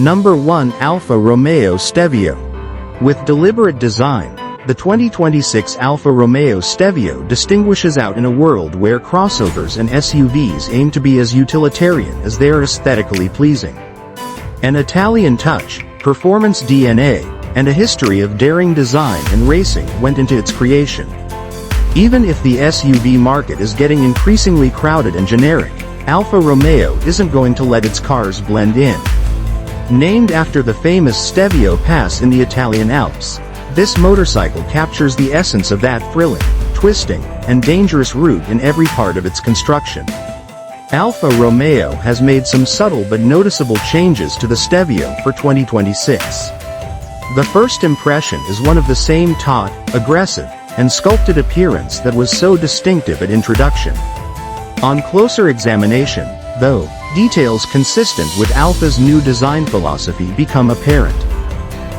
Number 1. Alfa Romeo Stevio. With deliberate design, the 2026 Alfa Romeo Stevio distinguishes out in a world where crossovers and SUVs aim to be as utilitarian as they are aesthetically pleasing. An Italian touch, performance DNA, and a history of daring design and racing went into its creation. Even if the SUV market is getting increasingly crowded and generic, Alfa Romeo isn't going to let its cars blend in. Named after the famous Stevio Pass in the Italian Alps, this motorcycle captures the essence of that thrilling, twisting, and dangerous route in every part of its construction. Alfa Romeo has made some subtle but noticeable changes to the Stevio for 2026. The first impression is one of the same taut, aggressive, and sculpted appearance that was so distinctive at introduction. On closer examination, though, details consistent with Alfa's new design philosophy become apparent.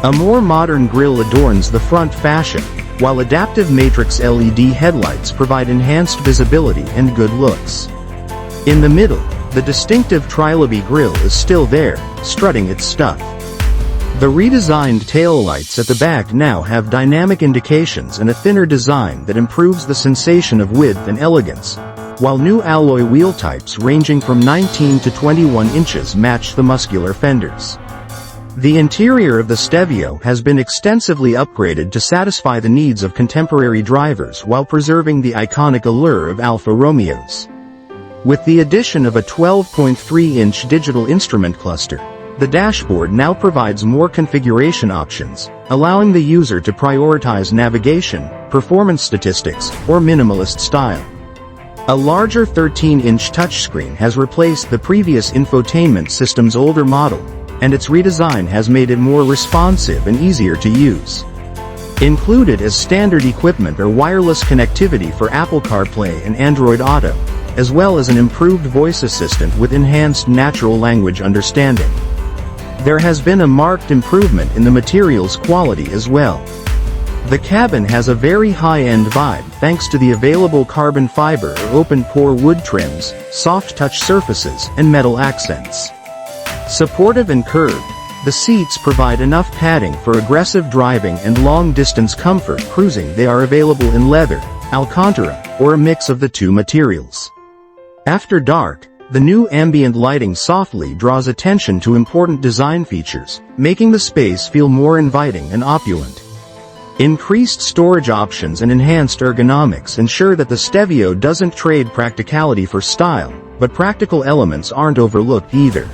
A more modern grille adorns the front fascia, while adaptive matrix LED headlights provide enhanced visibility and good looks. In the middle, the distinctive triloby grille is still there, strutting its stuff. The redesigned taillights at the back now have dynamic indications and a thinner design that improves the sensation of width and elegance, while new alloy wheel types ranging from 19 to 21 inches match the muscular fenders. The interior of the Stevio has been extensively upgraded to satisfy the needs of contemporary drivers while preserving the iconic allure of Alfa Romeos. With the addition of a 12.3-inch digital instrument cluster, the dashboard now provides more configuration options, allowing the user to prioritize navigation, performance statistics, or minimalist style. A larger 13-inch touchscreen has replaced the previous infotainment system's older model, and its redesign has made it more responsive and easier to use. Included as standard equipment are wireless connectivity for Apple CarPlay and Android Auto, as well as an improved voice assistant with enhanced natural language understanding. There has been a marked improvement in the materials quality as well. The cabin has a very high-end vibe thanks to the available carbon fiber or open-pore wood trims, soft touch surfaces, and metal accents. Supportive and curved, the seats provide enough padding for aggressive driving and long-distance comfort cruising. They are available in leather, Alcantara, or a mix of the two materials. After dark, the new ambient lighting softly draws attention to important design features, making the space feel more inviting and opulent. Increased storage options and enhanced ergonomics ensure that the Stevio doesn't trade practicality for style, but practical elements aren't overlooked either.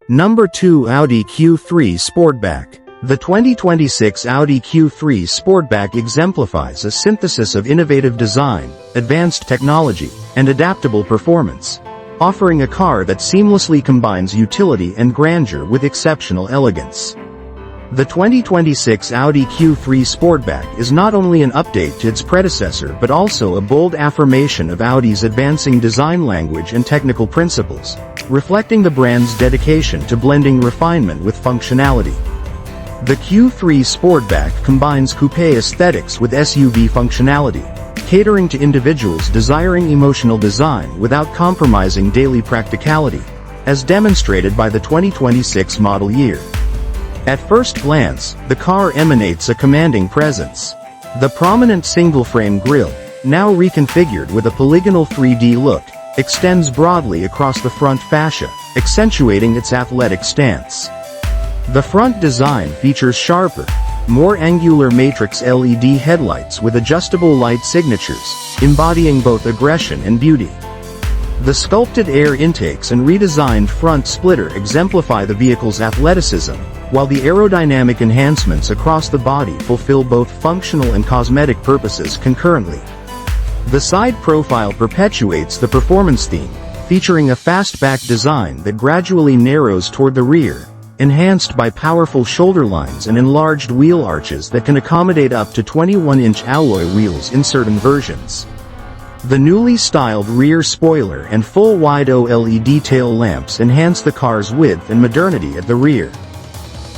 Number 2. Audi Q3 Sportback. The 2026 Audi Q3 Sportback exemplifies a synthesis of innovative design, advanced technology, and adaptable performance, offering a car that seamlessly combines utility and grandeur with exceptional elegance. The 2026 Audi Q3 Sportback is not only an update to its predecessor but also a bold affirmation of Audi's advancing design language and technical principles, reflecting the brand's dedication to blending refinement with functionality. The Q3 Sportback combines coupe aesthetics with SUV functionality, catering to individuals desiring emotional design without compromising daily practicality, as demonstrated by the 2026 model year. At first glance, the car emanates a commanding presence. The prominent single-frame grille, now reconfigured with a polygonal 3D look, extends broadly across the front fascia, accentuating its athletic stance. The front design features sharper, more angular matrix LED headlights with adjustable light signatures, embodying both aggression and beauty. The sculpted air intakes and redesigned front splitter exemplify the vehicle's athleticism, while the aerodynamic enhancements across the body fulfill both functional and cosmetic purposes concurrently. The side profile perpetuates the performance theme, featuring a fastback design that gradually narrows toward the rear, enhanced by powerful shoulder lines and enlarged wheel arches that can accommodate up to 21-inch alloy wheels in certain versions. The newly styled rear spoiler and full-wide OLED tail lamps enhance the car's width and modernity at the rear.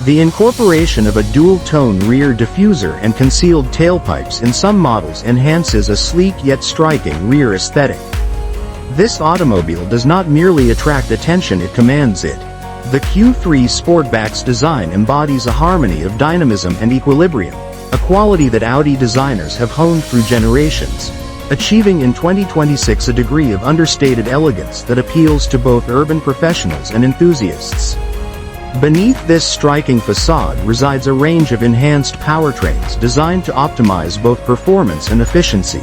The incorporation of a dual-tone rear diffuser and concealed tailpipes in some models enhances a sleek yet striking rear aesthetic. This automobile does not merely attract attention, it commands it. The Q3 Sportback's design embodies a harmony of dynamism and equilibrium, a quality that Audi designers have honed through generations, achieving in 2026 a degree of understated elegance that appeals to both urban professionals and enthusiasts. Beneath this striking facade resides a range of enhanced powertrains designed to optimize both performance and efficiency.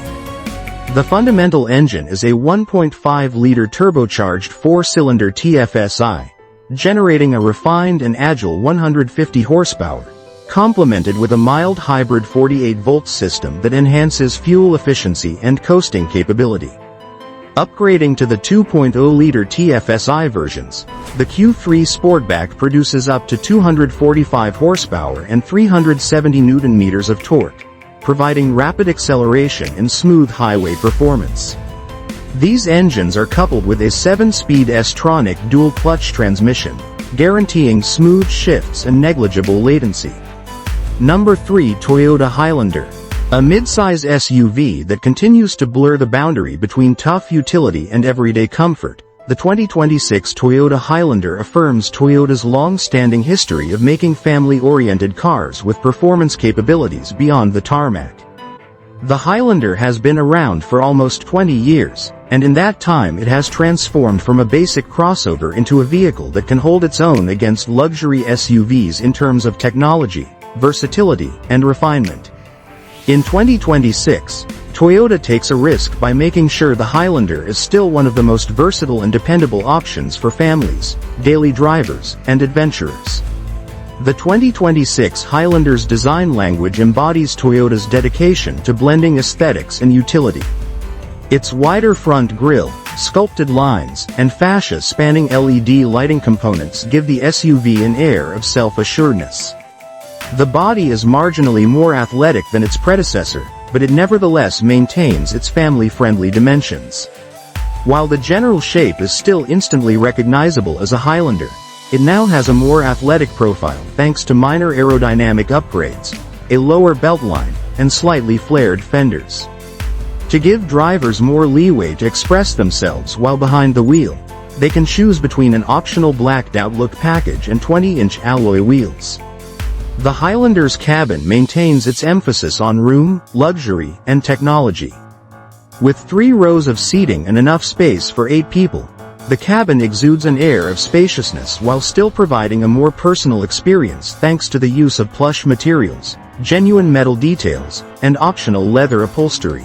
The fundamental engine is a 1.5-liter turbocharged four-cylinder TFSI, generating a refined and agile 150 horsepower, complemented with a mild hybrid 48-volt system that enhances fuel efficiency and coasting capability. Upgrading to the 2.0-liter TFSI versions, the Q3 Sportback produces up to 245 horsepower and 370 Nm of torque, providing rapid acceleration and smooth highway performance. These engines are coupled with a 7-speed S-tronic dual-clutch transmission, guaranteeing smooth shifts and negligible latency. Number 3. Toyota Highlander. A mid-size SUV that continues to blur the boundary between tough utility and everyday comfort, the 2026 Toyota Highlander affirms Toyota's long-standing history of making family-oriented cars with performance capabilities beyond the tarmac. The Highlander has been around for almost 20 years, and in that time it has transformed from a basic crossover into a vehicle that can hold its own against luxury SUVs in terms of technology, versatility, and refinement. In 2026, Toyota takes a risk by making sure the Highlander is still one of the most versatile and dependable options for families, daily drivers, and adventurers. The 2026 Highlander's design language embodies Toyota's dedication to blending aesthetics and utility. Its wider front grille, sculpted lines, and fascia spanning LED lighting components give the SUV an air of self-assuredness. The body is marginally more athletic than its predecessor, but it nevertheless maintains its family-friendly dimensions. While the general shape is still instantly recognizable as a Highlander, it now has a more athletic profile thanks to minor aerodynamic upgrades, a lower beltline, and slightly flared fenders. To give drivers more leeway to express themselves while behind the wheel, they can choose between an optional blacked-out look package and 20-inch alloy wheels. The Highlander's cabin maintains its emphasis on room, luxury, and technology. With 3 rows of seating and enough space for 8 people, the cabin exudes an air of spaciousness while still providing a more personal experience thanks to the use of plush materials, genuine metal details, and optional leather upholstery.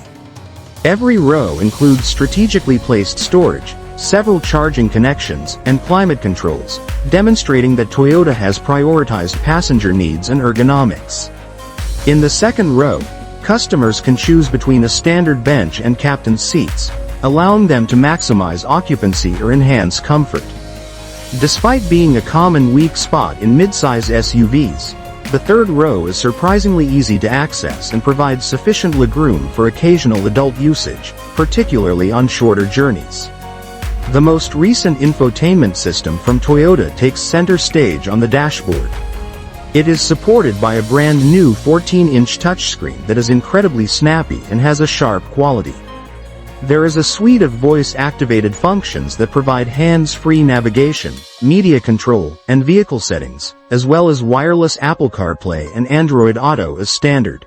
Every row includes strategically placed storage, several charging connections, and climate controls, demonstrating that Toyota has prioritized passenger needs and ergonomics. In the second row, customers can choose between a standard bench and captain's seats, allowing them to maximize occupancy or enhance comfort. Despite being a common weak spot in mid-size SUVs, the third row is surprisingly easy to access and provides sufficient legroom for occasional adult usage, particularly on shorter journeys. The most recent infotainment system from Toyota takes center stage on the dashboard. It is supported by a brand new 14-inch touchscreen that is incredibly snappy and has a sharp quality. There is a suite of voice-activated functions that provide hands-free navigation, media control, and vehicle settings, as well as wireless Apple CarPlay and Android Auto as standard.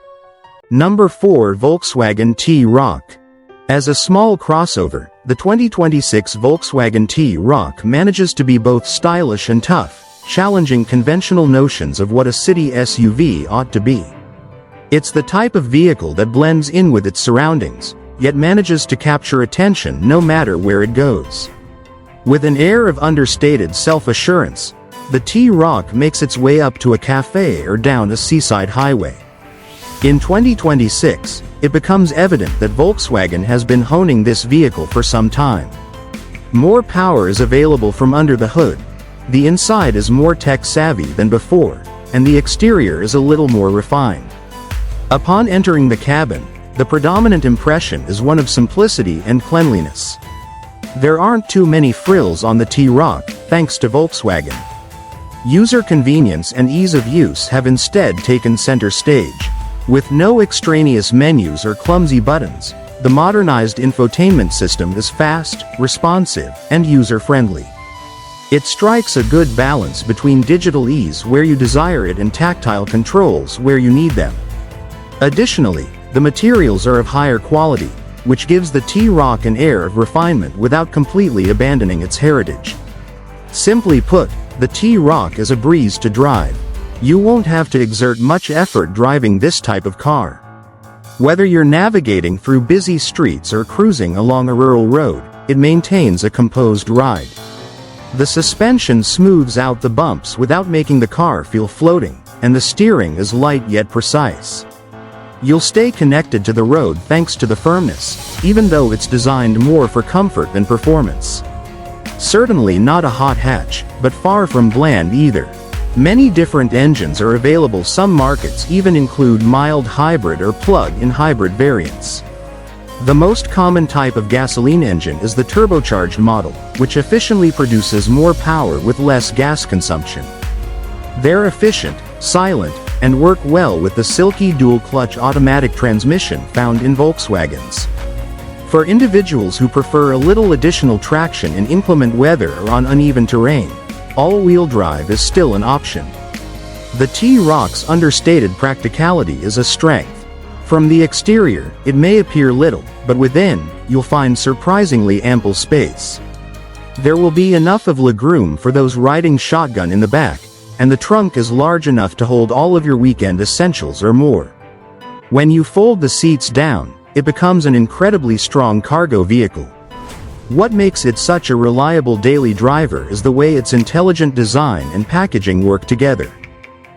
Number 4. Volkswagen T-Roc. As a small crossover, the 2026 Volkswagen T-Roc manages to be both stylish and tough, challenging conventional notions of what a city SUV ought to be. It's the type of vehicle that blends in with its surroundings, yet manages to capture attention no matter where it goes. With an air of understated self-assurance, the T-Roc makes its way up to a cafe or down a seaside highway. In 2026, it becomes evident that Volkswagen has been honing this vehicle for some time. More power is available from under the hood, the inside is more tech-savvy than before, and the exterior is a little more refined. Upon entering the cabin, the predominant impression is one of simplicity and cleanliness. There aren't too many frills on the T-Roc, thanks to Volkswagen. User convenience and ease of use have instead taken center stage. With no extraneous menus or clumsy buttons, the modernized infotainment system is fast, responsive, and user-friendly. It strikes a good balance between digital ease where you desire it and tactile controls where you need them. Additionally, the materials are of higher quality, which gives the T-Roc an air of refinement without completely abandoning its heritage. Simply put, the T-Roc is a breeze to drive. You won't have to exert much effort driving this type of car. Whether you're navigating through busy streets or cruising along a rural road, it maintains a composed ride. The suspension smooths out the bumps without making the car feel floating, and the steering is light yet precise. You'll stay connected to the road thanks to the firmness, even though it's designed more for comfort than performance. Certainly not a hot hatch, but far from bland either. Many different engines are available. Some markets even include mild hybrid or plug-in hybrid variants. The most common type of gasoline engine is the turbocharged model, which efficiently produces more power with less gas consumption. They're efficient, silent, and work well with the silky dual-clutch automatic transmission found in Volkswagens. For individuals who prefer a little additional traction in inclement weather or on uneven terrain, all-wheel drive is still an option. The T-Roc's understated practicality is a strength. From the exterior, it may appear little, but within, you'll find surprisingly ample space. There will be enough of legroom for those riding shotgun in the back, and the trunk is large enough to hold all of your weekend essentials or more. When you fold the seats down, it becomes an incredibly strong cargo vehicle. What makes it such a reliable daily driver is the way its intelligent design and packaging work together.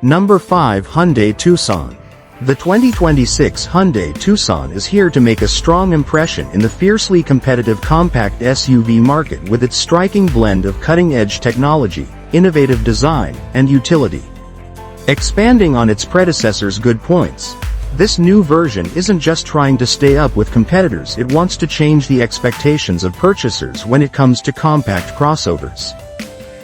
Number 5. Hyundai Tucson. The 2026 Hyundai Tucson is here to make a strong impression in the fiercely competitive compact SUV market with its striking blend of cutting-edge technology, innovative design, and utility. Expanding on its predecessor's good points, this new version isn't just trying to stay up with competitors, it wants to change the expectations of purchasers when it comes to compact crossovers.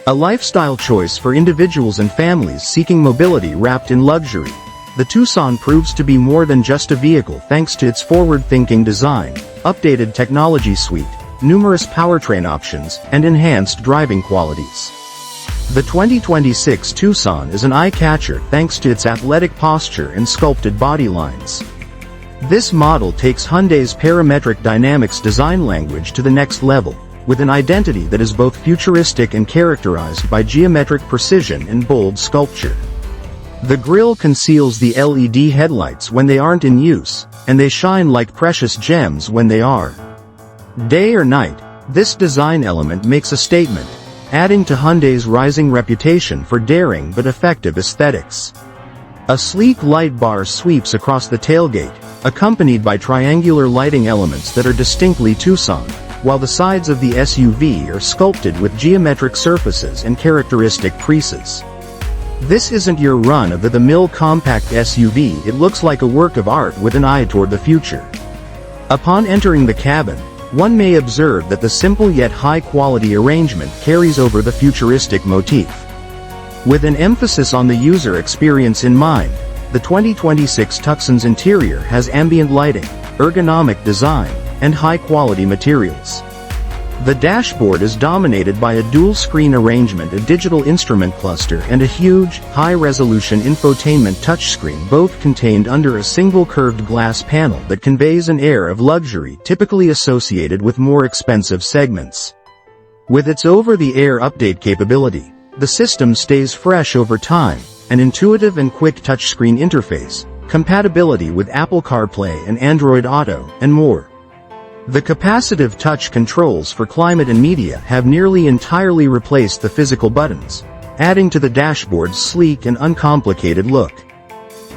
A lifestyle choice for individuals and families seeking mobility wrapped in luxury, the Tucson proves to be more than just a vehicle thanks to its forward-thinking design, updated technology suite, numerous powertrain options, and enhanced driving qualities. The 2026 Tucson is an eye-catcher thanks to its athletic posture and sculpted body lines. This model takes Hyundai's parametric dynamics design language to the next level, with an identity that is both futuristic and characterized by geometric precision and bold sculpture. The grille conceals the LED headlights when they aren't in use, and they shine like precious gems when they are. Day or night, this design element makes a statement, adding to Hyundai's rising reputation for daring but effective aesthetics. A sleek light bar sweeps across the tailgate, accompanied by triangular lighting elements that are distinctly Tucson, while the sides of the SUV are sculpted with geometric surfaces and characteristic creases. This isn't your run-of-the-mill compact SUV, it looks like a work of art with an eye toward the future. Upon entering the cabin, one may observe that the simple yet high-quality arrangement carries over the futuristic motif. With an emphasis on the user experience in mind, the 2026 Tucson's interior has ambient lighting, ergonomic design, and high-quality materials. The dashboard is dominated by a dual-screen arrangement, a digital instrument cluster, and a huge, high-resolution infotainment touchscreen, both contained under a single curved glass panel that conveys an air of luxury typically associated with more expensive segments. With its over-the-air update capability, the system stays fresh over time, an intuitive and quick touchscreen interface, compatibility with Apple CarPlay and Android Auto, and more. The capacitive touch controls for climate and media have nearly entirely replaced the physical buttons, adding to the dashboard's sleek and uncomplicated look.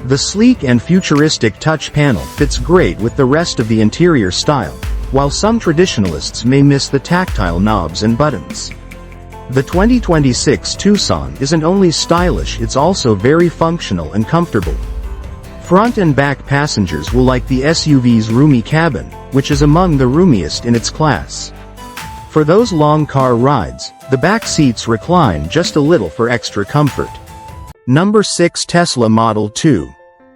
The sleek and futuristic touch panel fits great with the rest of the interior style, while some traditionalists may miss the tactile knobs and buttons. The 2026 Tucson isn't only stylish, it's also very functional and comfortable. Front and back passengers will like the SUV's roomy cabin, which is among the roomiest in its class. For those long car rides, the back seats recline just a little for extra comfort. Number 6. Tesla Model 2.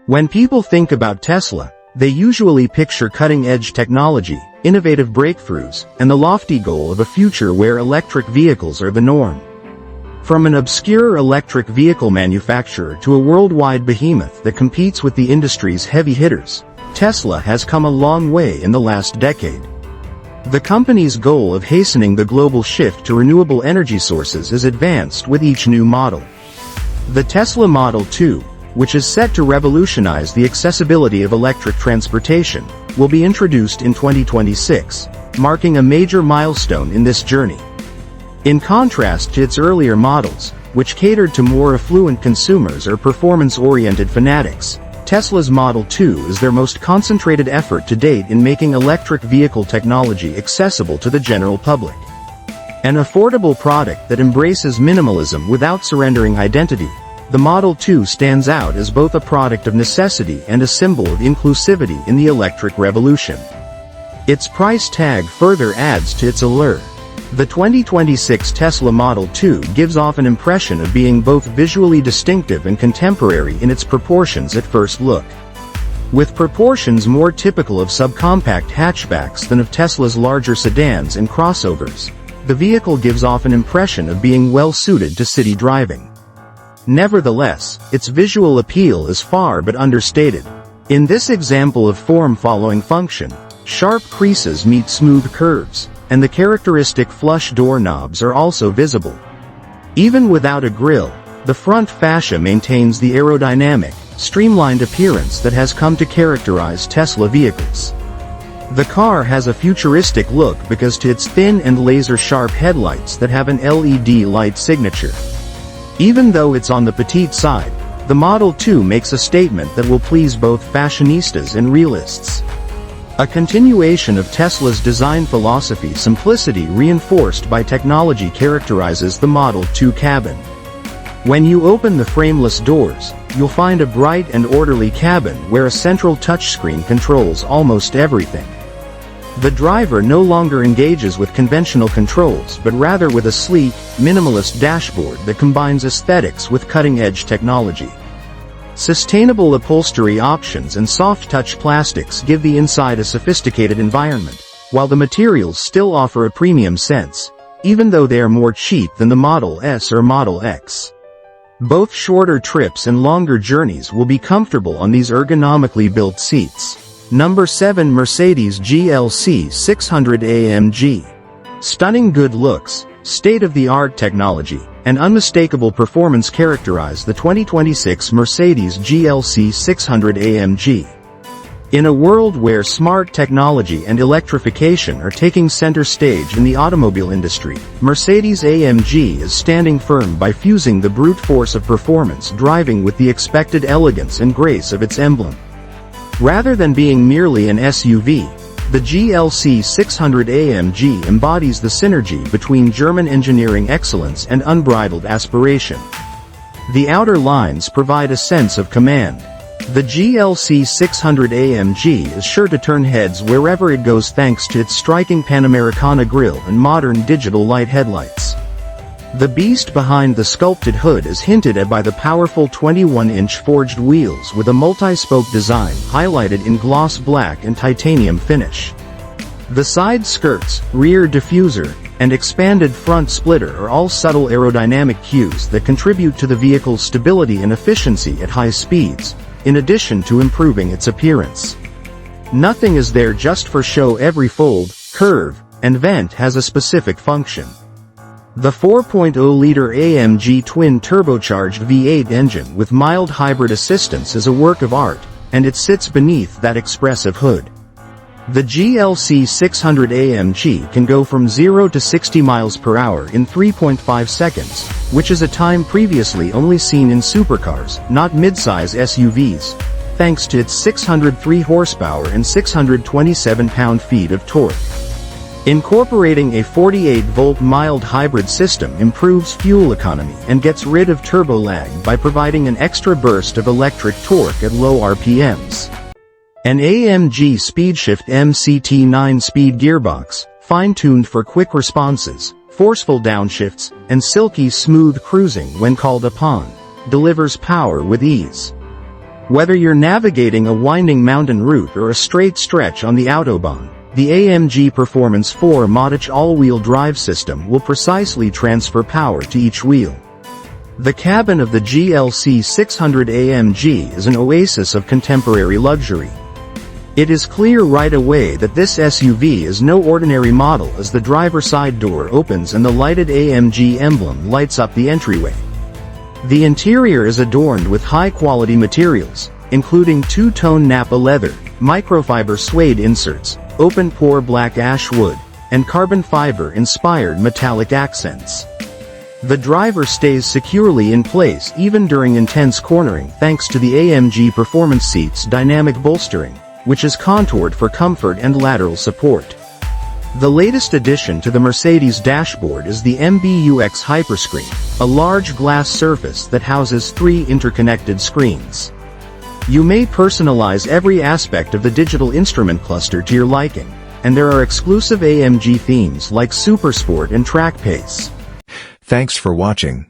When people think about Tesla, they usually picture cutting-edge technology, innovative breakthroughs, and the lofty goal of a future where electric vehicles are the norm. From an obscure electric vehicle manufacturer to a worldwide behemoth that competes with the industry's heavy hitters, Tesla has come a long way in the last decade. The company's goal of hastening the global shift to renewable energy sources is advanced with each new model. The Tesla Model 2, which is set to revolutionize the accessibility of electric transportation, will be introduced in 2026, marking a major milestone in this journey. In contrast to its earlier models, which catered to more affluent consumers or performance-oriented fanatics, Tesla's Model 2 is their most concentrated effort to date in making electric vehicle technology accessible to the general public. An affordable product that embraces minimalism without surrendering identity, the Model 2 stands out as both a product of necessity and a symbol of inclusivity in the electric revolution. Its price tag further adds to its allure. The 2026 Tesla Model 2 gives off an impression of being both visually distinctive and contemporary in its proportions at first look. With proportions more typical of subcompact hatchbacks than of Tesla's larger sedans and crossovers, the vehicle gives off an impression of being well-suited to city driving. Nevertheless, its visual appeal is far but understated. In this example of form following function, sharp creases meet smooth curves, and the characteristic flush doorknobs are also visible. Even without a grille, the front fascia maintains the aerodynamic, streamlined appearance that has come to characterize Tesla vehicles. The car has a futuristic look because to its thin and laser-sharp headlights that have an LED light signature. Even though it's on the petite side, the Model 2 makes a statement that will please both fashionistas and realists. A continuation of Tesla's design philosophy, simplicity reinforced by technology, characterizes the Model 2 cabin. When you open the frameless doors, you'll find a bright and orderly cabin where a central touchscreen controls almost everything. The driver no longer engages with conventional controls but rather with a sleek, minimalist dashboard that combines aesthetics with cutting-edge technology. Sustainable upholstery options and soft-touch plastics give the inside a sophisticated environment, while the materials still offer a premium sense, even though they are more cheap than the Model S or Model X. Both shorter trips and longer journeys will be comfortable on these ergonomically built seats. Number 7. Mercedes GLC 600 AMG. Stunning good looks, state-of-the-art technology, and unmistakable performance characterize the 2026 Mercedes GLC 600 AMG. In a world where smart technology and electrification are taking center stage in the automobile industry, Mercedes-AMG is standing firm by fusing the brute force of performance driving with the expected elegance and grace of its emblem. Rather than being merely an SUV, the GLC 600 AMG embodies the synergy between German engineering excellence and unbridled aspiration. The outer lines provide a sense of command. The GLC 600 AMG is sure to turn heads wherever it goes thanks to its striking Panamericana grille and modern digital light headlights. The beast behind the sculpted hood is hinted at by the powerful 21-inch forged wheels with a multi-spoke design highlighted in gloss black and titanium finish. The side skirts, rear diffuser, and expanded front splitter are all subtle aerodynamic cues that contribute to the vehicle's stability and efficiency at high speeds, in addition to improving its appearance. Nothing is there just for show. Every fold, curve, and vent has a specific function. The 4.0-liter AMG twin-turbocharged V8 engine with mild hybrid assistance is a work of art, and it sits beneath that expressive hood. The GLC 600 AMG can go from 0 to 60 miles per hour in 3.5 seconds, which is a time previously only seen in supercars, not midsize SUVs, thanks to its 603 horsepower and 627 pound-feet of torque. Incorporating a 48-volt mild hybrid system improves fuel economy and gets rid of turbo lag by providing an extra burst of electric torque at low RPMs. An AMG SpeedShift MCT 9-speed gearbox, fine-tuned for quick responses, forceful downshifts, and silky smooth cruising when called upon, delivers power with ease. Whether you're navigating a winding mountain route or a straight stretch on the Autobahn, the AMG Performance 4 Modich all-wheel drive system will precisely transfer power to each wheel. The cabin of the GLC 600 AMG is an oasis of contemporary luxury. It is clear right away that this SUV is no ordinary model as the driver's side door opens and the lighted AMG emblem lights up the entryway. The interior is adorned with high-quality materials, including two-tone Nappa leather, microfiber suede inserts, open-pore black ash wood, and carbon fiber-inspired metallic accents. The driver stays securely in place even during intense cornering thanks to the AMG Performance Seat's dynamic bolstering, which is contoured for comfort and lateral support. The latest addition to the Mercedes dashboard is the MBUX Hyperscreen, a large glass surface that houses 3 interconnected screens. You may personalize every aspect of the digital instrument cluster to your liking, and there are exclusive AMG themes like Supersport and Track Pace. Thanks for watching.